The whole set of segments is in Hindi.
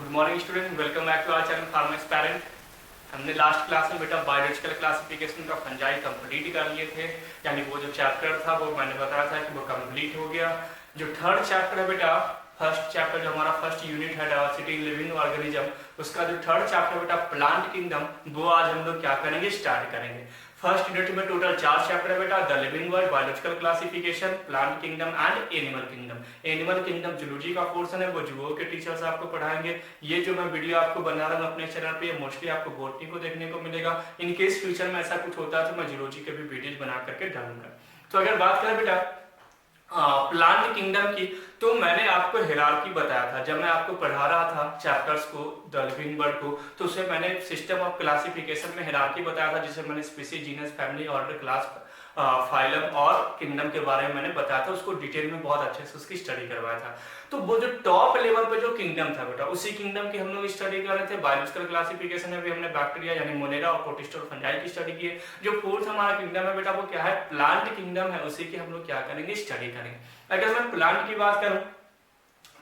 Good morning student, welcome back to our channel farmers parent. हमने लास्ट क्लास में बेटा बायोलॉजिकल क्लासिफिकेशन का फंजाई कंप्लीट कर लिए थे, यानी वो जो चैप्टर था वो मैंने बताया था कि वो कंप्लीट हो गया। जो थर्ड चैप्टर है बेटा, फर्स्ट चैप्टर जो हमारा फर्स्ट यूनिट है डाइवर्सिटी इन लिविंग ऑर्गेनिज्म, उसका जो थर्ड चैप्टर बेटा प्लांट किंगडम, वो आज हम लोग क्या करेंगे, स्टार्ट करेंगे। फर्स्ट यूनिट में टोटल 4 चैप्टर है बेटा, the living world, biological classification, plant kingdom and animal kingdom. Animal kingdom zoology का पोर्शन है, वो जूओ के टीचर्स आपको पढ़ाएंगे। ये जो मैं वीडियो आपको बना रहा हूँ अपने चैनल पे, मोस्टली आपको बॉटनी को देखने को मिलेगा। इन केस फ्यूचर में ऐसा कुछ होता है तो मैं जूलॉजी के भी वीडियोज बना करके डालूंगा। तो अगर बात करें बेटा प्लांट किंगडम की, तो मैंने आपको हिरार्की बताया था जब मैं आपको पढ़ा रहा था चैप्टर्स को, द लिविंग वर्ल्ड को, तो उसमें मैंने सिस्टम ऑफ क्लासिफिकेशन में हिरार्की बताया था, जिसे मैंने species, genus, family, order, class, phylum और किंगडम के बारे में मैंने बताया था। उसको डिटेल में बहुत अच्छे से उसकी स्टडी करवाया था। तो वो जो टॉप लेवल पे जो किंगडम था बेटा, उसी किंगडम की हम लोग स्टडी कर रहे थे। बायोलॉजिकल क्लासिफिकेशन में भी हमने बैक्टीरिया यानी मोनेरा और प्रोटिस्टा और फंजाई की स्टडी की है। जो फोर्थ हमारा किंगडम है बेटा, वो क्या है, प्लांट किंगडम है, उसी की हम लोग क्या करेंगे, स्टडी करेंगे। अगर मैं प्लांट की बात करूं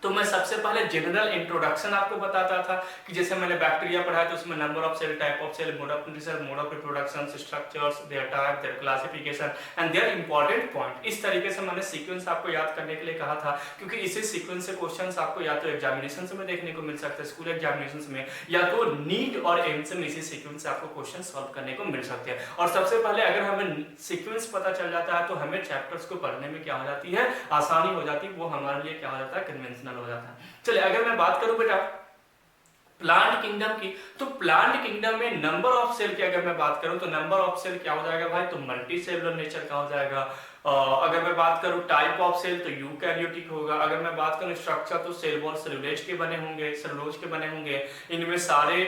तो मैं सबसे पहले जनरल इंट्रोडक्शन आपको बताता था कि जैसे मैंने बैक्टीरिया पढ़ाया तो उसमें number of cell, type of cell, mode of nutrition, mode of reproduction, structures, their type, their classification and their important point. इस तरीके से मैंने सीक्वेंस आपको याद करने के लिए कहा था, क्योंकि इसी सीक्वेंस से क्वेश्चंस आपको या तो एग्जामिनेशन में देखने को मिल सकते हैं, स्कूल एग्जामिनेशन में, या तो नीट और एम्स में इसी सीक्वेंस से आपको क्वेश्चन सॉल्व करने को मिल सकते हैं। और सबसे पहले अगर हमें सीक्वेंस पता चल जाता है तो हमें चैप्टर्स को पढ़ने में क्या हो जाती है, आसानी हो जाती है, वो हमारे लिए क्या हो जाता है, कन्वेंशनल हो जाता है। चलिए अगर मैं बात करूं बेटा प्लांट किंगडम की, तो प्लांट किंगडम में नंबर ऑफ सेल की अगर मैं बात करूं तो नंबर ऑफ सेल क्या हो जाएगा भाई, तो मल्टी सेलुलर नेचर का हो जाएगा। अगर मैं बात करूं टाइप ऑफ सेल तो यूकैरियोटिक होगा। अगर मैं बात करूं स्ट्रक्चर तो सेल वॉल सेलुलोज के बने होंगे, सेलुलोज के बने होंगे। इनमें सारे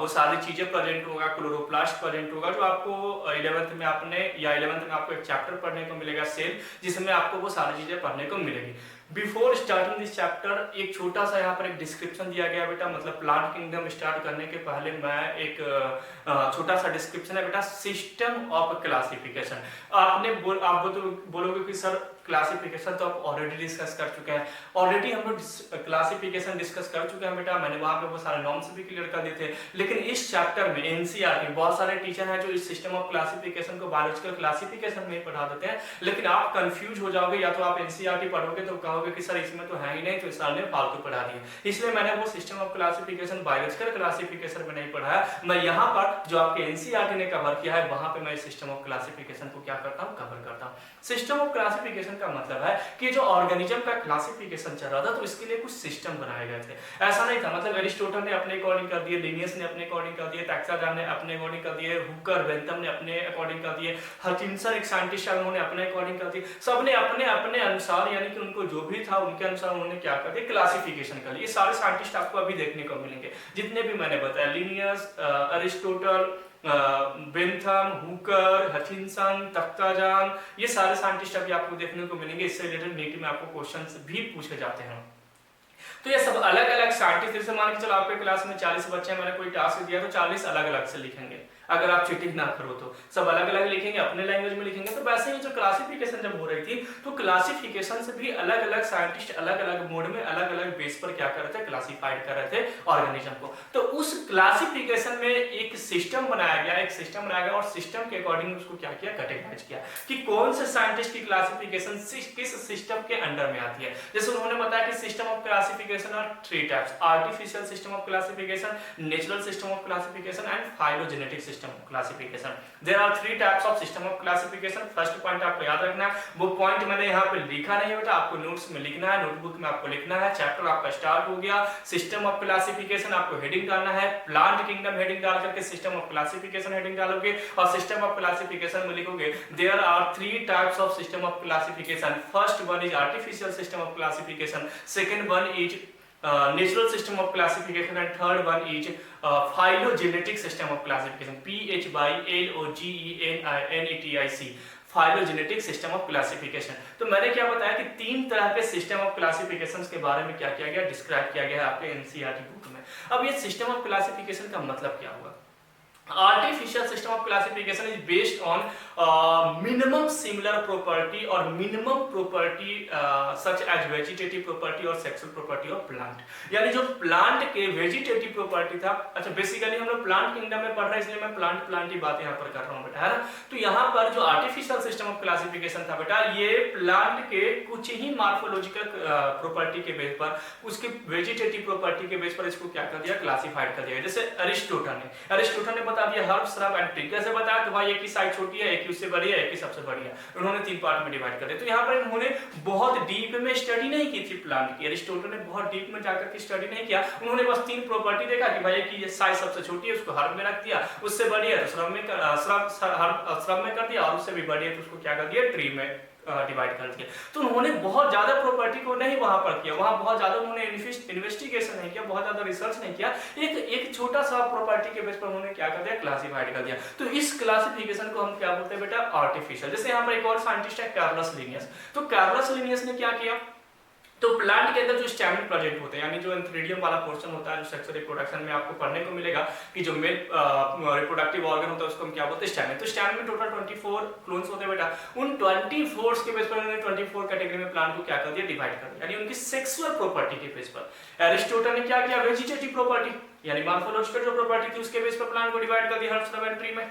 वो सारी चीजें प्रेजेंट होगा, क्लोरोप्लास्ट प्रेजेंट होगा, जो आपको 11th में आपने या 11th में आपको एक चैप्टर पढ़ने को मिलेगा सेल, जिसमें आपको वो सारी चीजें पढ़ने को मिलेगी। बिफोर स्टार्टिंग दिस चैप्टर एक छोटा सा यहाँ पर एक डिस्क्रिप्शन दिया गया बेटा, मतलब प्लांट किंगडम स्टार्ट करने के पहले मैं एक छोटा सा डिस्क्रिप्शन है बेटा, सिस्टम ऑफ क्लासिफिकेशन। आप बोलोगे कि सर क्लासिफिकेशन तो आप ऑलरेडी डिस्कस कर चुके हैं। ऑलरेडी हम लोग क्लासिफिकेशन डिस्कस कर चुके हैं बेटा, मैंने वहां पे वो सारे नॉर्म्स भी क्लियर कर दिए थे। लेकिन इस चैप्टर में एनसीईआरटी, बहुत सारे टीचर हैं जो इस सिस्टम ऑफ क्लासिफिकेशन को बायोलॉजिकल क्लासिफिकेशन में ही पढ़ा देते हैं, लेकिन आप कंफ्यूज हो जाओगे, या तो आप एनसीईआरटी पढ़ोगे तो कहोगे कि सर इसमें तो है ही नहीं, तो सर ने फालतू पढ़ा दिया। इसलिए मैंने वो system of classification biological classification में नहीं पढ़ाया। मैं यहाँ पर जो आपके एनसीईआरटी ने कवर किया है, वहां पे मैं सिस्टम ऑफ क्लासिफिकेशन को क्या करता हूँ, कवर करता हूँ। सिस्टम ऑफ क्लासिफिकेशन का मतलब है कि जो ऑर्गेनिज्म का क्लासिफिकेशन चल रहा था तो इसके लिए कुछ सिस्टम बनाए गए थे। ऐसा नहीं था मतलब एरिस्टोटल ने अपने अकॉर्डिंग कर दिए, लिनियस ने अपने अकॉर्डिंग कर दिए, टैक्साडा ने अपने अकॉर्डिंग कर दिए, हुकर, बेंथम ने अपने अकॉर्डिंग कर दिए, हचिंसन एक साइंटिस्ट है उन्होंने अपने अकॉर्डिंग कर दिए। सबने अपने अपने अनुसार, यानी कि उनको जो भी था उनके अनुसार उन्होंने क्या कर दिया, क्लासिफिकेशन कर लिया। ये सारे साइंटिस्ट आपको अभी देखने को मिलेंगे, जितने भी मैंने बताया, Linnaeus, Aristotle, Bentham, Hooker, Hutchinson, Takhtajan, ये सारे साइंटिस्ट अभी आपको देखने को मिलेंगे। इससे रिलेटेड नीट में आपको क्वेश्चंस भी पूछे जाते हैं। तो ये सब अलग अलग साइंटिस्ट, जैसे मान के चलो आपके क्लास में 40 बच्चे हैं, मैंने कोई टास्क दिया तो 40 अलग अलग से लिखेंगे। अगर आप चीटिंग ना करो तो सब अलग अलग लिखेंगे, अपने लैंग्वेज में लिखेंगे। तो वैसे ही जो क्लासिफिकेशन जब हो रही थी तो क्लासिफिकेशन से भी अलग अलग साइंटिस्ट अलग अलग मोड में अलग अलग बेस पर क्या कर रहे थे, क्लासिफाइड कर रहे थे ऑर्गेनिज्म को। तो उस क्लासिफिकेशन में एक सिस्टम बनाया गया, और सिस्टम के अकॉर्डिंग उसको क्या किया, कैटेगराइज किया कि कौन से साइंटिस्ट की क्लासिफिकेशन किस सिस्टम के अंडर में आती है। जैसे उन्होंने बताया कि system of classification are 3 types, artificial system of classification, natural system of classification and phylogenetic system of classification. There are 3 types of system of classification. First point आपको याद रखना है, वो पॉइंट मैंने यहाँ पे लिखा नहीं बेटा, आपको नोट्स में लिखना है, नोटबुक में आपको लिखना है। चैप्टर आपका स्टार्ट हो गया, सिस्टम ऑफ क्लासिफिकेशन, आपको हेडिंग डालना है, प्लांट किंगडम हेडिंग डाल करके सिस्टम ऑफ क्लासिफिकेशन हेडिंग डालोगे, और सिस्टम ऑफ क्लासिफिकेशन में लिखोगे there are 3 types of system of classification. First one is artificial system of classification, second one is natural system of classification, and third one is phylogenetic system of classification, phylogenetic phylogenetic system of classification. तो मैंने क्या बताया कि 3 तरह के सिस्टम ऑफ क्लासिफिकेशन के बारे में क्या किया गया, डिस्क्राइब किया गया है आपके एनसीईआरटी बुक में। अब ये सिस्टम ऑफ क्लासिफिकेशन का मतलब क्या हुआ, Artificial system of classification is based on minimum similar property or minimum property such as vegetative property or sexual property of plant। यानी जो प्लांट के वेजिटेटिव प्रॉपर्टी था, अच्छा बेसिकली हम लोग प्लांट किंगडम में पढ़ रहे हैं इसलिए मैं प्लांट की बात यहाँ पर कर रहा हूँ बेटा, है ना। तो यहाँ पर जो आर्टिफिशियल सिस्टम ऑफ क्लासिफिकेशन था बेटा, ये प्लांट के कुछ ही मार्फोलॉजिकल प्रॉपर्टी के बेस पर, उसके वेजिटेटिव प्रॉपर्टी के बेस पर इसको क्या कर दिया, क्लासिफाइड कर दिया। जैसे अरिस्टोटल ने बता दिया हर्ब, श्रब एंड ट्री। कैसे बताया, तो भाई एक की साइज छोटी है, एक की उससे बड़ी है, एक की सबसे बड़ी है, उन्होंने 3 पार्ट में डिवाइड कर दिया। तो यहाँ पर इन्होंने बहुत डीप में स्टडी नहीं की थी प्लांट की, अरिस्टोटल ने बहुत डीप में जाकर के स्टडी नहीं किया, उन्होंने बस 3 प्रॉपर्टी देखा कि भाई एक की साइज सबसे छोटी है उसको हर्ब में रख दिया, उससे बड़ी है तो श्रब में कर दिया, और उससे भी बड़ी है तो उसको क्या कर दिया, ट्री में डिवाइड कर दिया। तो उन्होंने बहुत ज्यादा प्रॉपर्टी को नहीं वहां पर किया, वहां बहुत ज्यादा उन्होंने इन्वेस्टिगेशन नहीं किया, बहुत ज्यादा रिसर्च नहीं किया, एक छोटा सा प्रॉपर्टी के बेस पर उन्होंने क्या कर दिया, क्लासिफाइड कर दिया। तो इस क्लासिफिकेशन को हम क्या बोलते हैं बेटा, आर्टिफिशियल। जैसे यहाँ पर एक और साइंटिस्ट है कार्लस लिनियस। तो कार्लस लिनियस ने क्या किया, तो प्लांट के अंदर जो स्टैमिन प्रोजेक्ट होते हैं, यानी जो एंथ्रेडियम वाला पोर्शन होता है, जो सेक्सुअल रिप्रोडक्शन में आपको पढ़ने को मिलेगा कि जो मेल रिप्रोडक्टिव ऑर्गन होता है उसको हम क्या बोलते हैं, स्टैमिन। तो स्टैमिन में टोटल 24 क्लोन्स होते हैं बेटा, उन 24 के बेस पर उन्होंने 24 कैटेगरी में प्लांट को क्या कर दिया, डिवाइड कर दिया, यानी उनकी सेक्सुअल प्रॉपर्टी के बेस पर। एरिस्टोटल ने क्या किया, वेजिटेटिव प्रॉपर्टी यानी मॉर्फोलॉजिकल जो प्रॉपर्टी थी उसके बेस पर प्लांट को डिवाइड कर दिया हर्ब, श्रब एंड ट्री में।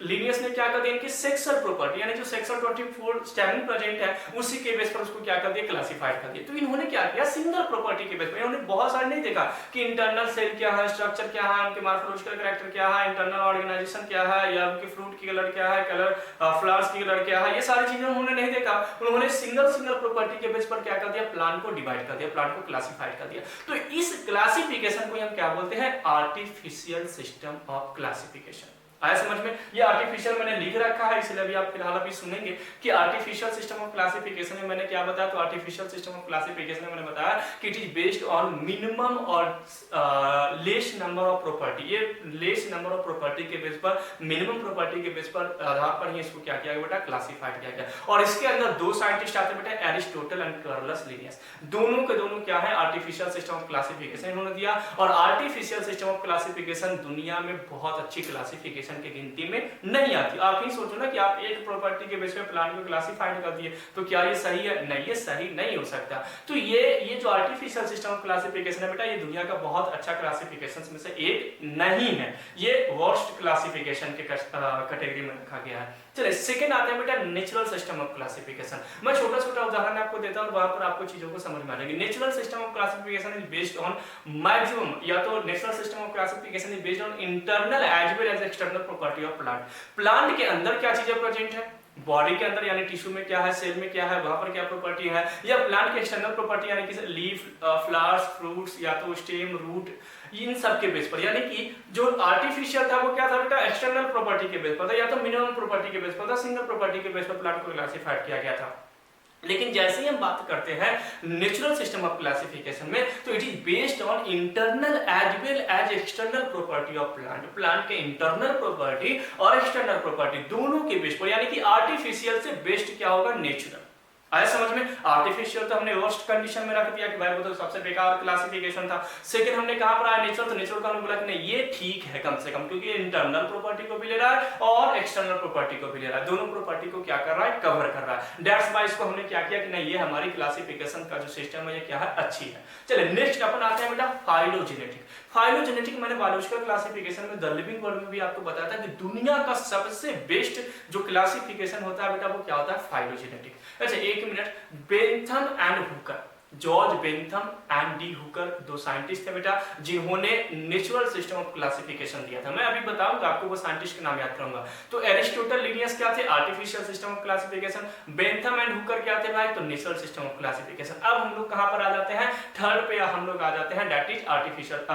लिनियस ने क्या कर दिया, इनकी सेक्सुअल प्रॉपर्टी यानी जो सेक्सुअल 24 स्टैमिन प्रेजेंट है उसी के बेस पर उसको क्या कर दिया, क्लासिफाइड कर दिया। तो इन्होंने क्या किया, सिंगल प्रॉपर्टी के बेस पर, इन्होंने बहुत सारे नहीं देखा कि इंटरनल सेल क्या है, स्ट्रक्चर क्या है, उनके मॉर्फोलॉजिकल कैरेक्टर क्या है, इंटरनल ऑर्गेनाइजेशन क्या है, या उनके फ्रूट की कलर क्या है, कलर फ्लावर्स की कलर क्या है, ये सारी चीजें उन्होंने नहीं देखा। उन्होंने सिंगल प्रॉपर्टी के बेस पर क्या कर दिया, प्लांट को डिवाइड कर दिया, प्लांट को क्लासिफाइड कर दिया। तो इस क्लासिफिकेशन को हम क्या बोलते हैं, आर्टिफिशियल सिस्टम ऑफ क्लासिफिकेशन। आया समझ में, ये आर्टिफिशियल मैंने लिख रखा है इसलिए अभी आप फिलहाल अभी सुनेंगे कि आर्टिफिशियल सिस्टम ऑफ क्लासिफिकेशन में मैंने क्या बताया। तो आर्टिफिशियल सिस्टम ऑफ क्लासिफिकेशन में मैंने बताया कि it is based on minimum और लेस नंबर ऑफ प्रॉपर्टी। ये लेस नंबर ऑफ प्रॉपर्टी के बेस पर, मिनिमम प्रॉपर्टी के बेस पर आधार पर ही इसको क्या किया गया बेटा, क्लासिफाइड किया गया। और इसके अंदर 2 साइंटिस्ट आते बेटा, एरिस्टोटल एंड कार्लस लिनियस। दोनों के दोनों क्या है, आर्टिफिशियल सिस्टम ऑफ क्लासिफिकेशन इन्होंने दिया। और आर्टिफिशियल सिस्टम ऑफ क्लासिफिकेशन दुनिया में बहुत अच्छी क्लासिफिकेशन की गिनती में नहीं आती। आप ही सोचो ना कि आप एक प्रॉपर्टी के बेस पे प्लांट को क्लासिफाइड कर दिए, तो क्या ये सही है, नहीं, ये सही नहीं हो सकता। तो ये जो आर्टिफिशियल सिस्टम ऑफ क्लासिफिकेशन है बेटा, ये दुनिया का बहुत अच्छा क्लासिफिकेशन में से एक नहीं है, ये वर्स्ट क्लासिफिकेशन के कैटेगरी में रखा गया है। चलिए सेकंड आते हैं बेटा, नेचुरल सिस्टम ऑफ क्लासिफिकेशन। मैं छोटा छोटा उदाहरण आपको देता हूं और वहां पर आपको चीजों को समझ में आ जाएगी। Natural system of classification is based on maximum, या तो natural system of classification is based on internal as well as external property of plant. Plant के अंदर क्या चीजें प्रेजेंट है, बॉडी के अंदर यानी टिश्यू में क्या है, सेल में क्या है, वहां पर क्या प्रॉपर्टी है, या प्लांट के एक्सटर्नल प्रॉपर्टी यानी कि लीफ, फ्लावर्स, फ्रूट्स, या तो स्टेम, रूट, इन सब के बेस पर। यानी कि जो आर्टिफिशियल था वो क्या था बेटा, एक्सटर्नल प्रॉपर्टी के बेस पर था, या तो मिनिमम प्रॉपर्टी के बेस पर था, सिंगल प्रॉपर्टी के बेस पर प्लांट को क्लासिफाइड किया गया था। लेकिन जैसे ही हम बात करते हैं नेचुरल सिस्टम ऑफ क्लासिफिकेशन में, तो it is based on internal as well as external property of plant. Plant के इंटरनल प्रॉपर्टी और एक्सटर्नल प्रॉपर्टी दोनों के बेस पर, यानी कि आर्टिफिशियल से बेस्ड क्या होगा, नेचुरल। आया समझ में, आर्टिफिशियल तो हमने वर्स्ट कंडीशन में रख दिया कि भाई वो तो सबसे बेकार क्लासिफिकेशन था। सेकंड हमने कहां पर आया, नेचुरल। तो नेचुरल का हमने बोला कि नहीं ये ठीक है कम से कम, क्योंकि ये इंटरनल प्रॉपर्टी को भी ले रहा है और एक्सटर्नल प्रॉपर्टी को भी ले रहा है, दोनों प्रॉपर्टी को क्या कर रहा है, कवर कर रहा है। दैट्स व्हाई इसको हमने क्या किया कि नहीं ये हमारी क्लासिफिकेशन का जो सिस्टम है ये क्या है, अच्छी है। चलिए नेक्स्ट अपन आते हैं बेटा फाइलोजेनेटिक। फाइलोजेनेटिक मैंने बायोलॉजिकल क्लासिफिकेशन में द लिविंग वर्ल्ड में भी आपको बताया था कि दुनिया का सबसे बेस्ट जो क्लासिफिकेशन होता है बेटा वो क्या होता है, फाइलोजेनेटिक। अच्छा एक minute, Bentham and Hooker, George Bentham and D Hooker 2 scientist थे बेटा जिन्होंने नेचुरल सिस्टम ऑफ क्लासिफिकेशन दिया था। मैं अभी बताऊंगा आपको, वो साइंटिस्ट के नाम याद करूंगा। तो एरिस्टोटल, लिनियस क्या थे, artificial system of classification. Bentham and Hooker क्या थे भाई, तो नेचुरल सिस्टम ऑफ क्लासिफिकेशन। अब हम लोग कहां पर आ जाते हैं, थर्ड पे हम लोग आ जाते हैं, that is artificial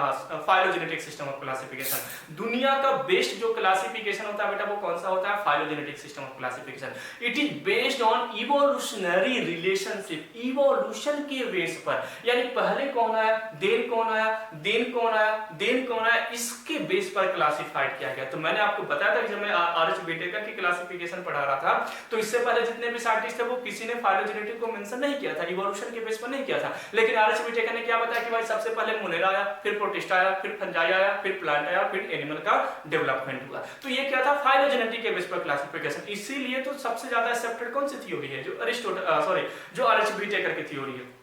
phylogenetic system of classification. दुनिया का बेस्ट जो क्लासिफिकेशन होता है बेटा वो कौन सा होता है, phylogenetic system of classification. It is based on evolutionary relationship, evolution के बेस पर, यानी पहले कौन आया, देन कौन आया, देन कौन आया, देन कौन आया, इसके बेस पर क्लासिफाइड किया गया। तो मैंने आपको बताया था कि जब मैं आरएच बीटेकर की क्लासिफिकेशन पढ़ा रहा था तो इससे पहले जितने भी साइंटिस्ट थे वो किसी ने फाइलोजेनेटिक को मेंशन नहीं किया था, इवोल्यूशन के बेस पर नहीं किया था। लेकिन आरएच बीटेकर ने क्या बताया कि भाई सबसे पहले मोनेरा आया, फिर प्रोटिस्टा आया, फिर फंजाई आया, फिर प्लांट आया, फिर एनिमल का डेवलपमेंट हुआ। तो ये क्या था, फाइलोजेनेटिक के बेस पर क्लासिफिकेशन। इसीलिए तो सबसे ज्यादा एक्सेप्टेड कौन सी थ्योरी है, जो जो आरएच बीटेकर की थ्योरी है।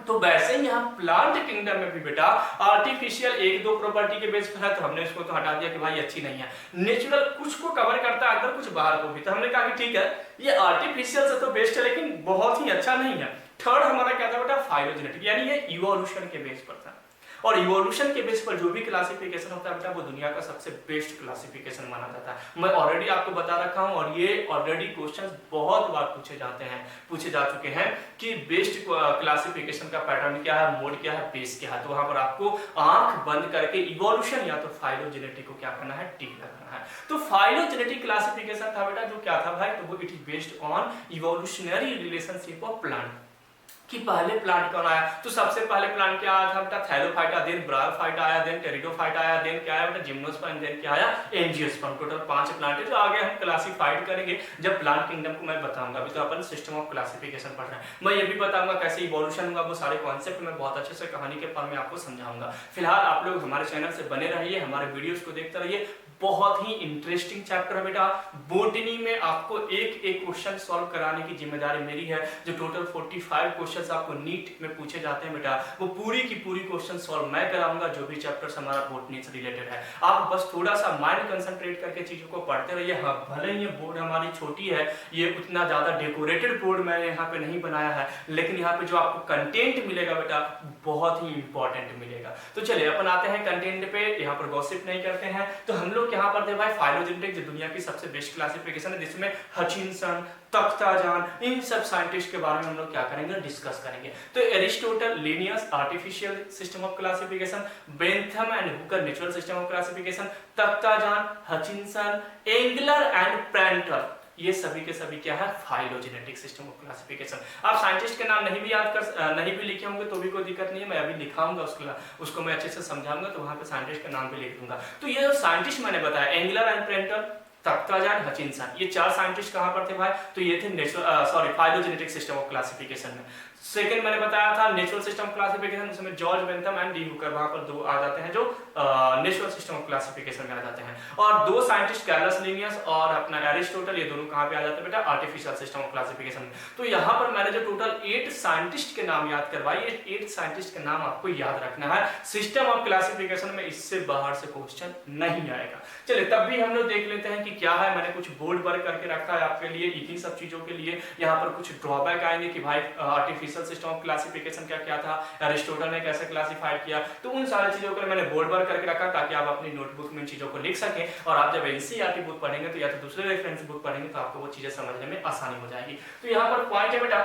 तो वैसे ही यहाँ प्लांट किंगडम में भी बेटा आर्टिफिशियल एक दो प्रॉपर्टी के बेस पर है, तो हमने इसको तो हटा दिया कि भाई अच्छी नहीं है। नेचुरल कुछ को कवर करता है अंदर, कुछ बाहर को भी, तो हमने कहा कि ठीक है ये आर्टिफिशियल से तो बेस्ट है लेकिन बहुत ही अच्छा नहीं है। थर्ड हमारा क्या था बेटा, फाइलोजेनेटिक, यानी ये इवोल्यूशन के बेस पर था। और इवोल्यूशन के बेस पर जो भी क्लासिफिकेशन होता है बेटा वो दुनिया का सबसे बेस्ट क्लासिफिकेशन माना जाता है। मैं ऑलरेडी आपको बता रखा हूं और ये ऑलरेडी क्वेश्चंस बहुत बार पूछे जा चुके हैं कि बेस्ट क्लासिफिकेशन का पैटर्न क्या है, मोड क्या है, बेस क्या है। तो वहां पर आपको आंख बंद करके इवोल्यूशन या तो फाइलोजेनेटिक को क्या करना है, टिक लगाना है। तो फाइलोजेनेटिक क्लासिफिकेशन था बेटा जो क्या था भाई, तो वो it is based on evolutionary relationship of plant, कि पहले प्लांट कौन आया। तो सबसे पहले प्लांट क्या आया था बेटा, थैलोफाइटा, देन ब्रायोफाइटा आया, देन टेरिडोफाइटा आया, देन क्या आया बेटा, जिम्नोस्पर्म, देन क्या आया, एंजियोस्पर्म। टोटल 5 प्लांट है जो आगे हम क्लासिफाइड करेंगे जब प्लांट किंगडम को मैं बताऊंगा। अभी तो अपन सिस्टम ऑफ क्लासिफिकेशन पढ़ रहे हैं। मैं ये भी बताऊंगा कैसे इवोल्यूशन हुआ, वो सारे कॉन्सेप्ट मैं बहुत अच्छे से कहानी के फॉर्म में आपको समझाऊंगा। फिलहाल आप लोग हमारे चैनल से बने रहिए, हमारे वीडियोस को देखते रहिए। बहुत ही इंटरेस्टिंग चैप्टर है बेटा। बोटनी में आपको एक एक क्वेश्चन सॉल्व कराने की जिम्मेदारी मेरी है। जो टोटल 45 क्वेश्चंस आपको नीट में पूछे जाते हैं बेटा, वो पूरी की पूरी क्वेश्चन सॉल्व मैं कराऊंगा, जो भी चैप्टर्स हमारा बोटनी से रिलेटेड है। आप बस थोड़ा सा माइंड कंसंट्रेट करके चीजों को पढ़ते रहिए। हाँ, भले ही ये बोर्ड हमारी छोटी है, ये उतना ज्यादा डेकोरेटेड बोर्ड मैंने यहाँ पे नहीं बनाया है, लेकिन यहाँ पे जो आपको कंटेंट मिलेगा बेटा बहुत ही इंपॉर्टेंट मिलेगा। तो चलिए अपन आते हैं कंटेंट पे, यहाँ पर गॉसिप नहीं करते हैं। तो हम लोग यहाँ पर थे भाई फाइलोजेनेटिक, जो दुनिया की सबसे बेस्ट क्लासिफिकेशन है, जिसमें हचिनसन, तख्ताजान, इन सब साइंटिस्ट के बारे में हम लोग क्या करेंगे, डिस्कस करेंगे। तो Aristotle, Linnaeus artificial system of classification, Bentham and Hooker natural system of classification, Takhtajan, Hutchinson, Engler and Prantl, ये सभी के सभी क्या है, फाइलोजेनेटिक सिस्टम ऑफ क्लासिफिकेशन। आप साइंटिस्ट के नाम नहीं भी लिखे होंगे तो भी कोई दिक्कत नहीं है, मैं अभी लिखाऊंगा उसको मैं अच्छे से समझाऊंगा, तो वहां पे साइंटिस्ट का नाम भी लिख दूंगा। तो ये जो साइंटिस्ट मैंने बताया, एंगलर एंड प्रेंटल, तख्ताजान, हचिनसन, ये 4 साइंटिस्ट कहां पर थे भाई, तो ये थे फाइलोजेनेटिक सिस्टम ऑफ क्लासिफिकेशन में। सेकंड मैंने बताया था नेचुरल सिस्टम ऑफ क्लासिफिकेशन, उसमें George Bentham and D Hooker, वहां पर 2 आ जाते हैं जो नेचुरल सिस्टम ऑफ क्लासिफिकेशन में आ जाते हैं। और 2 साइंटिस्ट कैरलस लिनियस और अपना एरिस्टोटल, ये दोनों कहां पे आ जाते हैं बेटा, आर्टिफिशियल सिस्टम ऑफ क्लासिफिकेशन में। तो यहाँ पर मैंने जो टोटल 8 साइंटिस्ट के नाम याद करवाए, 8 साइंटिस्ट के नाम आपको याद रखना है। सिस्टम ऑफ क्लासिफिकेशन में इससे बाहर से क्वेश्चन नहीं आएगा। चलिए तब भी हम लोग देख लेते हैं कि क्या है। मैंने कुछ बोर्ड वर्क करके रखा है आपके लिए इन्हीं सब चीजों के लिए। यहाँ पर कुछ ड्रॉबैक आएंगे कि भाई आर्टिफिशियल सिस्टम ऑफ क्लासिफिकेशन क्या था, एरिस्टोटल ने कैसे क्लासिफाइड किया, तो उन सारी चीजों के लिए मैंने बोर्ड वर्क करके रखा ताकि आप अपनी नोटबुक में इन चीजों को लिख सकें। और आप जब एनसीईआरटी बुक पढ़ेंगे तो या तो दूसरे रेफरेंस बुक पढ़ेंगे तो आपको वो चीजें समझने में आसानी हो जाएगी। तो यहाँ पर पॉइंट है बेटा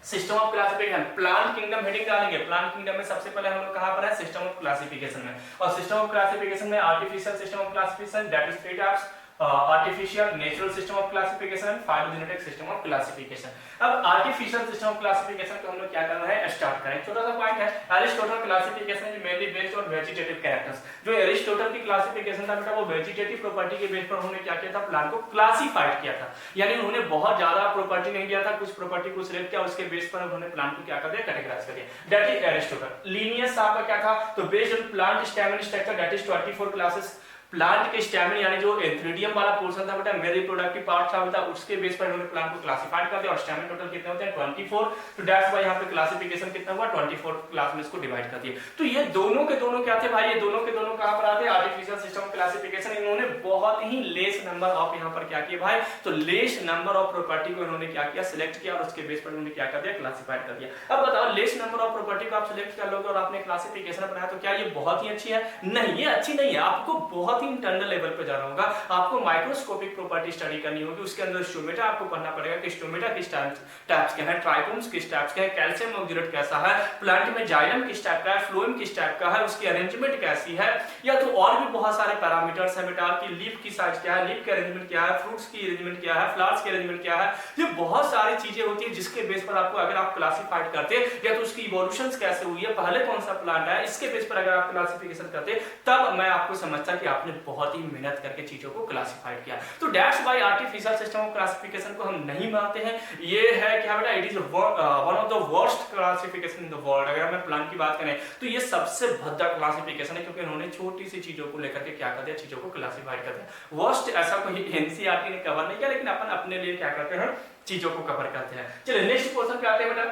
system of classification, plant kingdom heading डालेंगे। प्लांट किंगडम में सबसे पहले हम लोग कहां पर है, सिस्टम ऑफ क्लासिफिकेशन में। और सिस्टम ऑफ क्लासिफिकेशन में artificial system of classification, that is 3 types, artificial, natural system of classification, phylogenetic system of classification. अब आर्टिफिशियल सिस्टम ऑफ क्लासिफिकेशन को हम लोग क्या करना है, स्टार्ट करें। छोटा सा पॉइंट है, Aristotle classification is mainly based on vegetative characters. जो एरिस्टोटल की क्लासिफिकेशन था बेटा वो वेजिटेटिव प्रॉपर्टी के बेस पर उन्होंने क्या किया था, प्लांट को क्लासिफाइड किया था। यानी उन्होंने बहुत ज्यादा प्रॉपर्टी नहीं दिया था, कुछ प्रॉपर्टी को सिलेक्ट किया, उसके बेस पर उन्होंने प्लांट को क्या कर दिया, कैटेगराइज कर दिया। That is Aristotle. लिनियस आपका क्या था, तो based on plant stamen structure, that is 24 classes. Plant के स्टैमेन यानी जो एंथ्रीडियम वाला पोर्शन था बेटा, मेन रिप्रोडक्टिव पार्ट था बेटा, उसके बेस पर उन्होंने प्लांट को क्लासिफाइड कर दिया। और स्टैमेन टोटल कितने होते हैं, 24। तो दैट्स व्हाई यहाँ पे क्लासिफिकेशन कितना हुआ, 24 क्लास में इसको डिवाइड कर दिया। तो ये दोनों के दोनों क्या थे भाई, ये दोनों के दोनों कहां पर आते हैं, आर्टिफिशियल सिस्टम ऑफ क्लासिफिकेशन। इन्होंने बहुत ही लेस नंबर ऑफ यहाँ पर क्या किया भाई, तो लेस नंबर ऑफ प्रॉपर्टी को इन्होंने क्या किया, सिलेक्ट किया, और उसके बेस पर उन्होंने क्या कर दिया, क्लासिफाइड कर दिया। अब बताओ, लेस नंबर ऑफ प्रॉपर्टी को आप सिलेक्ट कर लोगे और आपने क्लासिफिकेशन बनाया, तो क्या ये बहुत ही अच्छी है, नहीं ये अच्छी नहीं है। आपको बहुत बहुत ही इंटरनल लेवल पे जाना होगा। आपको माइक्रोस्कोपिक प्रॉपर्टी स्टडी करनी होगी, उसके अंदर स्टोमेटा आपको पढ़ना पड़ेगा कि स्टोमेटा किस टाइप्स के हैं, ट्राइकोम्स किस टाइप्स के हैं, कैल्शियम ऑक्सीडेट कैसा है, प्लांट में जाइलम किस टाइप का है, फ्लोएम किस टाइप का है, उसकी अरेंजमेंट कैसी है, या तो और भी बहुत सारे पैरामीटर्स हैं बेटा कि लीफ की साइज क्या है, लीफ का अरेंजमेंट क्या है, फ्रूट्स की अरेंजमेंट क्या है, फ्लावर्स की अरेंजमेंट क्या है। ये बहुत सारी चीजें होती है जिसके बेस पर आपको अगर आप क्लासिफाइड करते या तो उसकी इवोल्यूशंस कैसे हुई है, पहले कौन सा प्लांट है, इसके बेस पर अगर आप क्लासिफिकेशन करते तब मैं आपको समझता कि आपने बहुत ही मेहनत करके चीजों को क्लासिफाइड किया। तो that's why artificial system of classification को हम नहीं मानते हैं। ये है क्या बेटा, it is one of the worst classification in the world. अगर हम प्लांट की बात करें तो ये सबसे भद्दा क्लासिफिकेशन है, क्योंकि उन्होंने छोटी सी चीजों को लेकर के क्या कर दिया, चीजों को क्लासिफाइड कर दिया। वर्स्ट ऐसा कोई एनसीईआरटी ने कवर नहीं किया, लेकिन अपन अपने लिए क्या करते हैं, चीजों को कवर करते हैं। चलिए नेक्स्ट क्वेश्चन पे आते हैं बेटा,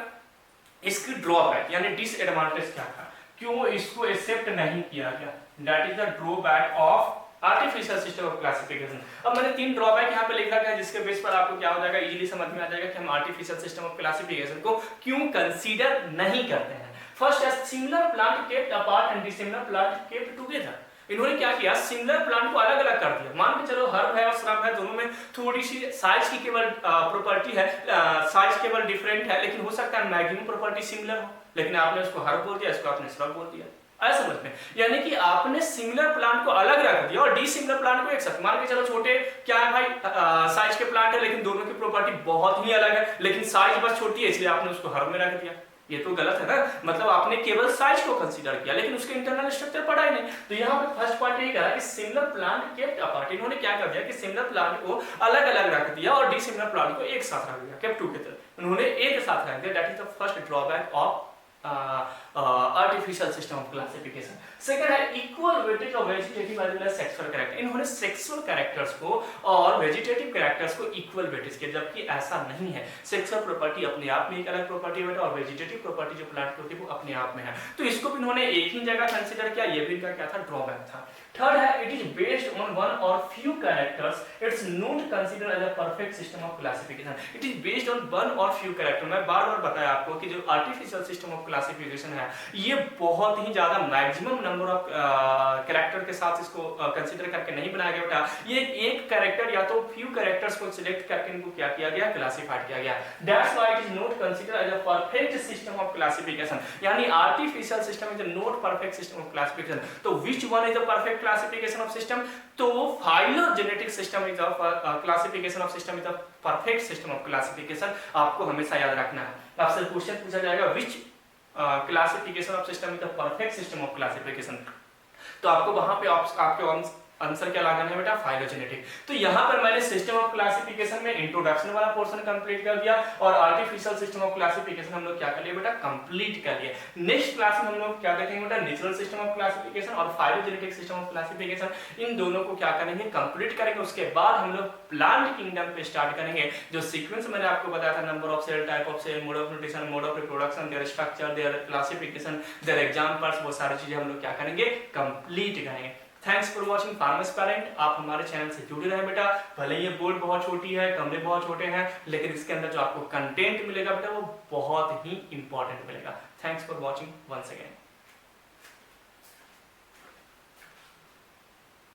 इसकी ड्रॉबैक यानी डिसएडवांटेज क्या था, क्यों इसको एक्सेप्ट नहीं किया गया, that is the drawback of artificial system of classification. अब मैंने 3 ड्रॉबैक यहाँ पे लिखा गया, जिसके बेस पर आपको क्या हो जाएगा, इजीली समझ में आ जाएगा कि हम आर्टिफिशियल सिस्टम ऑफ क्लासिफिकेशन को क्यों कंसीडर नहीं करते हैं। फर्स्ट है similar plant kept apart and dissimilar plant kept together. इन्होंने क्या किया, सिमिलर प्लांट को अलग अलग कर दिया। मान के चलो हर्ब है और श्रब है, दोनों में थोड़ी सी साइज की केवल प्रॉपर्टी है, साइज केवल डिफरेंट है, लेकिन हो सकता है मैक्सिमम प्रॉपर्टी सिमिलर हो, लेकिन आपने उसको हर्ब बोल दिया, इसको आपने श्रब बोल दिया। ऐसा समझ में, यानी कि आपने सिमिलर प्लांट को अलग रख दिया और डिसिमिलर प्लांट को एक साथ। मान के चलो छोटे क्या है भाई, साइज के प्लांट है, लेकिन दोनों की प्रॉपर्टी बहुत ही अलग है, लेकिन साइज बस छोटी है, इसलिए आपने उसको हर्ब में रख दिया। ये तो गलत है ना, मतलब आपने केवल साइज को कंसीडर किया, लेकिन उसके इंटरनल स्ट्रक्चर पढ़ा ही नहीं। तो यहाँ पे फर्स्ट पॉइंट ये कहा कि सिमिलर प्लांट केप्ट अपार्ट। इन्होंने क्या कर दिया कि सिमिलर प्लांट को अलग अलग रख दिया और डिसिमिलर प्लांट को एक साथ रख दिया, केप्ट टुगेदर, उन्होंने एक साथ रख दिया। That is the first drawback of artificial system of classification. Second है equal weightage of vegetative as well as sexual character. इन्होंने सेक्सुअल कैरेक्टर्स को और वेजिटेटिव कैरेक्टर्स को इक्वल वेटेज किया, जबकि ऐसा नहीं है। सेक्सुअल प्रॉपर्टी अपने आप में एक अलग प्रॉपर्टी है और वेजिटेटिव प्रॉपर्टी जो प्लांट की होती है वो अपने आप में है। तो इसको भी इन्होंने एक ही जगह कंसीडर किया, ये भी इनका क्या था, ड्रॉबैक था। थर्ड है it is based on one or few characters, it's not considered as a perfect system of classification. It is based on one or few character. मैं बार बार बताया आपको कि जो आर्टिफिशियल सिस्टम ऑफ क्लासिफिकेशन है ये बहुत ही ज्यादा मैक्सिमम नंबर ऑफ कैरेक्टर के साथ इसको कंसीडर करके नहीं बनाया गया बेटा। ये एक कैरेक्टर या तो फ्यू कैरेक्टर्स को सिलेक्ट करके इनको क्या किया गया, क्लासिफाइड किया गया। That's why it is not considered as a perfect system of classification, यानी artificial system is not perfect system of classification. तो which one is the perfect classification of system? तो phylogenetic system is the classification of system is the perfect system of classification. आपको हमेशा याद रखना है। आपसे क्वेश्चन पूछा जाएगा which classification of system is the perfect system of classification, तो आपको वहां पे आपके आंसर क्या लगाना है बेटा, फाइलोजेनेटिक। तो यहाँ पर मैंने सिस्टम ऑफ क्लासिफिकेशन में इंट्रोडक्शन वाला पोर्शन कंप्लीट कर दिया और आर्टिफिशियल सिस्टम ऑफ क्लासिफिकेशन हम लोग क्या कर लिया बेटा, कंप्लीट कर लिया। नेक्स्ट क्लास में हम लोग क्या देखेंगे बेटा, नेचुरल सिस्टम ऑफ क्लासिफिकेशन और फाइलोजेनेटिक सिस्टम ऑफ क्लासिफिकेशन, इन दोनों को क्या करेंगे, कंप्लीट करेंगे। उसके बाद हम लोग प्लांट किंगडम पे स्टार्ट करेंगे। जो सीक्वेंस मैंने आपको बताया था, number of cell, type of cell, mode of nutrition, mode of reproduction, their structure, their classification, their examples, वो सारी चीजें हम लोग क्या करेंगे, कंप्लीट करेंगे। Thanks for watching farmers parent. आप हमारे चैनल से जुड़े रहे बेटा। भले ये बोर्ड बहुत छोटी है, कमरे बहुत छोटे हैं, लेकिन इसके अंदर जो आपको कंटेंट मिलेगा बेटा वो बहुत ही इंपॉर्टेंट मिलेगा। Thanks for watching once again.